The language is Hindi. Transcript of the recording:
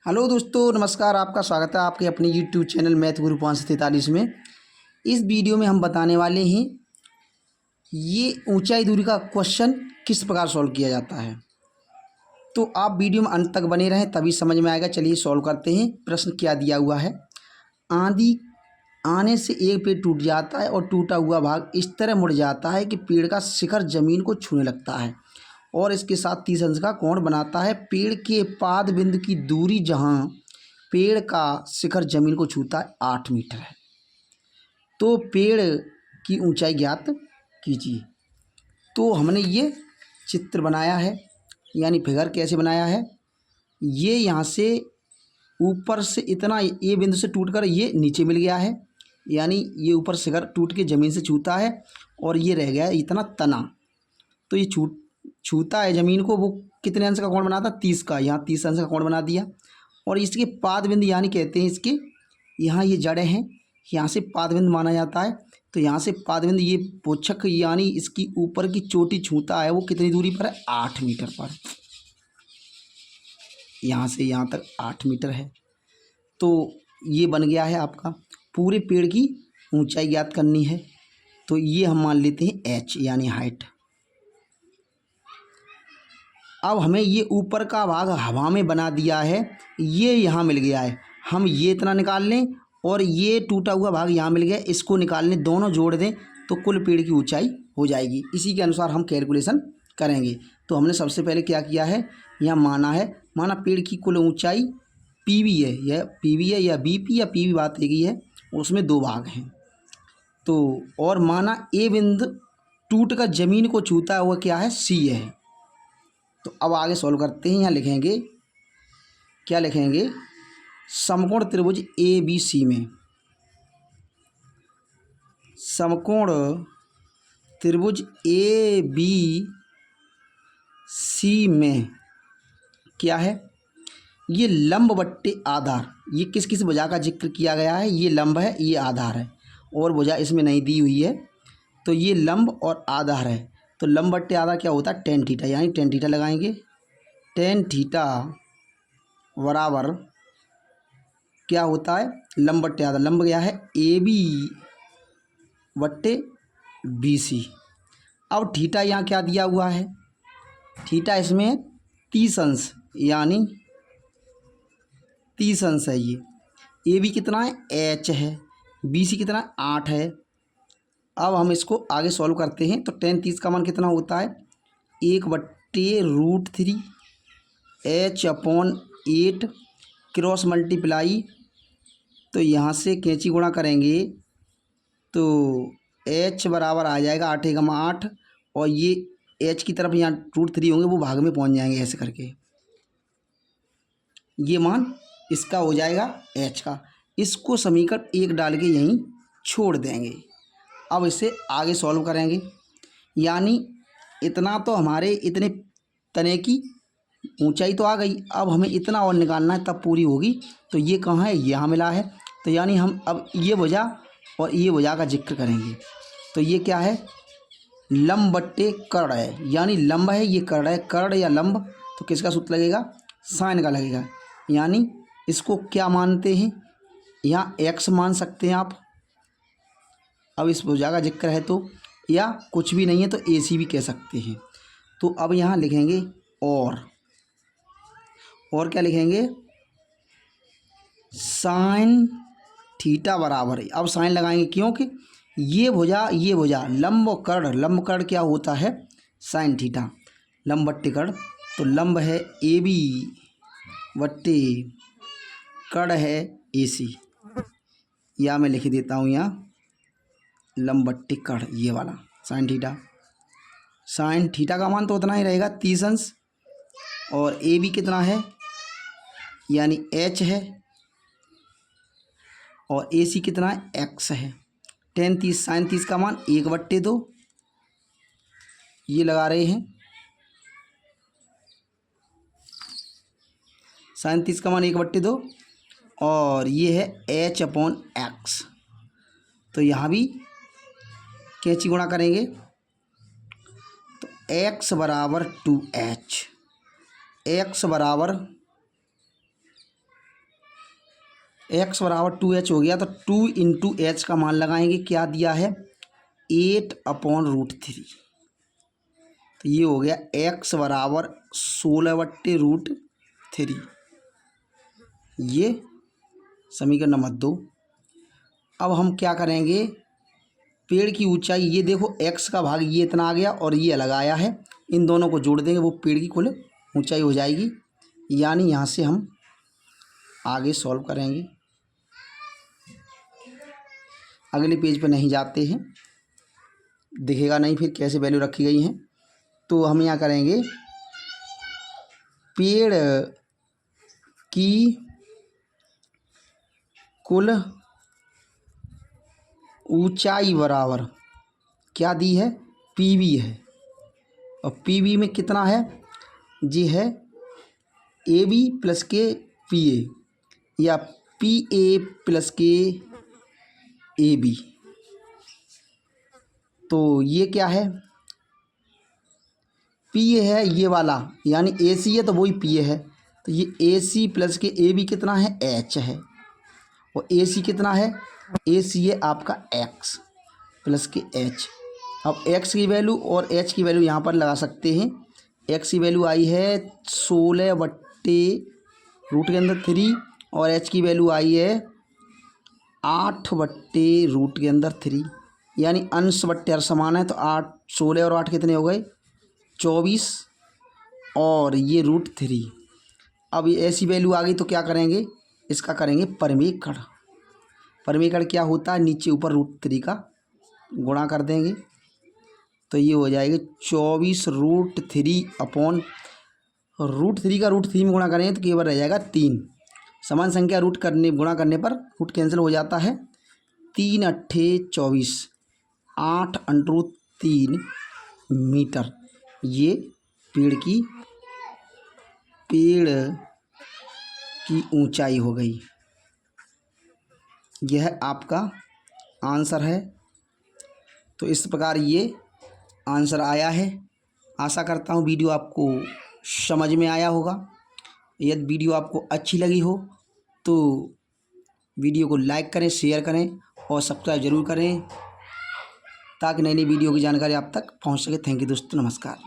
हेलो दोस्तों, नमस्कार। आपका स्वागत है आपके अपने यूट्यूब चैनल मैथ गुरु 543 में। इस वीडियो में हम बताने वाले हैं ये ऊंचाई दूरी का क्वेश्चन किस प्रकार सॉल्व किया जाता है। तो आप वीडियो में अंत तक बने रहें तभी समझ में आएगा। चलिए सॉल्व करते हैं। प्रश्न क्या दिया हुआ है। आंधी आने से एक पेड़ टूट जाता है और टूटा हुआ भाग इस तरह मुड़ जाता है कि पेड़ का शिखर जमीन को छूने लगता है और इसके साथ 30 अंश का कोण बनाता है। पेड़ के पाद बिंदु की दूरी जहां पेड़ का शिखर जमीन को छूता है 8 मीटर है। तो पेड़ की ऊंचाई ज्ञात कीजिए। तो हमने ये चित्र बनाया है, यानी फिगर कैसे बनाया है। ये यहाँ से ऊपर से इतना ये बिंदु से टूटकर ये नीचे मिल गया है, यानी ये ऊपर शिखर टूट के ज़मीन से छूता है और ये रह गया है इतना तना। तो ये छूता है ज़मीन को, वो कितने अंश का कोण बनाता है 30 का। यहाँ 30 अंश का कोण बना दिया। और इसके पाद बिंदु यानी कहते हैं इसके यहाँ ये जड़ें हैं, यहाँ से पाद बिंदु माना जाता है। तो यहाँ से पाद बिंदु ये पोषक यानी इसकी ऊपर की चोटी छूता है, वो कितनी दूरी पर है 8 मीटर पर। यहाँ से यहाँ तक 8 मीटर है। तो ये बन गया है आपका। पूरे पेड़ की ऊंचाई ज्ञात करनी है, तो ये हम मान लेते हैं h यानी हाइट। अब हमें ये ऊपर का भाग हवा में बना दिया है, ये यहाँ मिल गया है। हम ये इतना निकाल लें और ये टूटा हुआ भाग यहाँ मिल गया, इसको निकाल लें, दोनों जोड़ दें तो कुल पेड़ की ऊंचाई हो जाएगी। इसी के अनुसार हम कैलकुलेशन करेंगे। तो हमने सबसे पहले क्या किया है, यहाँ माना पेड़ की कुल ऊंचाई PV है, यह PV है या BP या PV बात एक ही है, उसमें दो भाग हैं। तो और माना ए बिंदु टूट कर जमीन को छूता है, वह क्या है C है। तो अब आगे सॉल्व करते हैं। यहाँ लिखेंगे, क्या लिखेंगे, समकोण त्रिभुज ABC में, समकोण त्रिभुज ABC में क्या है, ये लंब बट्टे आधार। ये किस किस भुजा का जिक्र किया गया है, ये लंब है, ये आधार है, और भुजा इसमें नहीं दी हुई है। तो ये लंब और आधार है। तो लंब बट्टे आधार क्या होता है, tan थीटा, यानी tan थीटा लगाएंगे। tan थीटा बराबर क्या होता है, लंब बट्टे आधार। लंब क्या है AB बट्टे BC। अब थीटा यहाँ क्या दिया हुआ है, थीटा इसमें 30 अंश यानी 30 अंश है। ये AB कितना है H है, BC कितना 8 है। अब हम इसको आगे सॉल्व करते हैं। तो tan 30 का मान कितना होता है, 1/√3 H/8 क्रॉस मल्टीप्लाई। तो यहाँ से कैंची गुणा करेंगे तो H बराबर आ जाएगा 8 × 8, और ये H की तरफ यहाँ √3 होंगे, वो भाग में पहुँच जाएंगे ऐसे करके। ये मान इसका हो जाएगा H का। इसको समीकरण 1 डाल के यहीं छोड़ देंगे। अब इसे आगे सॉल्व करेंगे। यानी इतना तो हमारे इतने तने की ऊंचाई तो आ गई, अब हमें इतना और निकालना है तब पूरी होगी। तो ये कहाँ है, यहाँ मिला है। तो यानी हम अब ये भुजा और ये भुजा का जिक्र करेंगे। तो ये क्या है, लंब बट्टे कर्ण है, यानी लंब है, ये कर्ण है। कर्ण या लंब तो किसका सूत्र लगेगा, साइन का लगेगा। यानी इसको क्या मानते हैं, यहाँ x मान सकते हैं आप। अब इस भुजा का जिक्र है तो, या कुछ भी नहीं है तो AC भी कह सकते हैं। तो अब यहाँ लिखेंगे और क्या लिखेंगे, साइन थीटा बराबर है। अब साइन लगाएंगे क्योंकि ये भुजा लंब कर्ण क्या होता है साइन थीटा, लंब बट्टे कर्ण। तो लंब है AB बट्टे कर्ण है AC, या मैं लिख देता हूँ यहाँ लंब बट्टे कर्ण, ये वाला साइन थीटा का मान तो उतना ही रहेगा 30 अंश। और AB कितना है, यानी H है, और AC कितना है X है। tan 30 sin 30 का मान 1/2, ये लगा रहे हैं। sin 30 का मान 1/2, और ये है H/X। तो यहाँ भी कैंची गुणा करेंगे तो x बराबर 2h, x बराबर एक्स बराबर 2h हो गया, तो 2 इंटू एच का मान लगाएंगे, क्या दिया है 8/√3। तो ये हो गया x बराबर 16/√3। ये समीकरण नंबर 2। अब हम क्या करेंगे, पेड़ की ऊंचाई, ये देखो x का भाग ये इतना आ गया और ये अलग आया है, इन दोनों को जोड़ देंगे, वो पेड़ की कुल ऊंचाई हो जाएगी। यानी यहाँ से हम आगे सॉल्व करेंगे, अगले पेज पे नहीं जाते हैं, दिखेगा नहीं फिर कैसे वैल्यू रखी गई हैं। तो हम यहाँ करेंगे पेड़ की कुल ऊंचाई बराबर क्या दी है, पीवी है, और पीवी में कितना है, जी है AB प्लस के PA या PA प्लस के AB। तो ये क्या है, PA है ये वाला, यानी AC है तो वही PA है, तो ये AC प्लस के AB कितना है, H है, और AC कितना है, AC है आपका X प्लस के H। अब X की वैल्यू और H की वैल्यू यहाँ पर लगा सकते हैं। X की वैल्यू आई है 16/√3 और H की वैल्यू आई है 8/√3, यानी अंश बट्टे हर समान है, तो 8 16 और 8 कितने हो गए 24 और ये √3। अब ये ऐसी वैल्यू आ गई तो क्या करेंगे, इसका करेंगे परमीकरण। परमीकरण क्या होता है, नीचे ऊपर √3 का गुणा कर देंगे, तो ये हो जाएगा 24√3 अपॉन √3 का √3 में गुणा करेंगे तो केवल रह जाएगा 3। समान संख्या गुणा करने पर रूट कैंसिल हो जाता है। 3 अट्ठे 24, 8√3 मीटर ये पेड़ की ऊंचाई हो गई। यह आपका आंसर है। तो इस प्रकार ये आंसर आया है। आशा करता हूँ वीडियो आपको समझ में आया होगा। यदि वीडियो आपको अच्छी लगी हो तो वीडियो को लाइक करें, शेयर करें और सब्सक्राइब ज़रूर करें ताकि नई नई वीडियो की जानकारी आप तक पहुँच सके। थैंक यू दोस्तों, नमस्कार।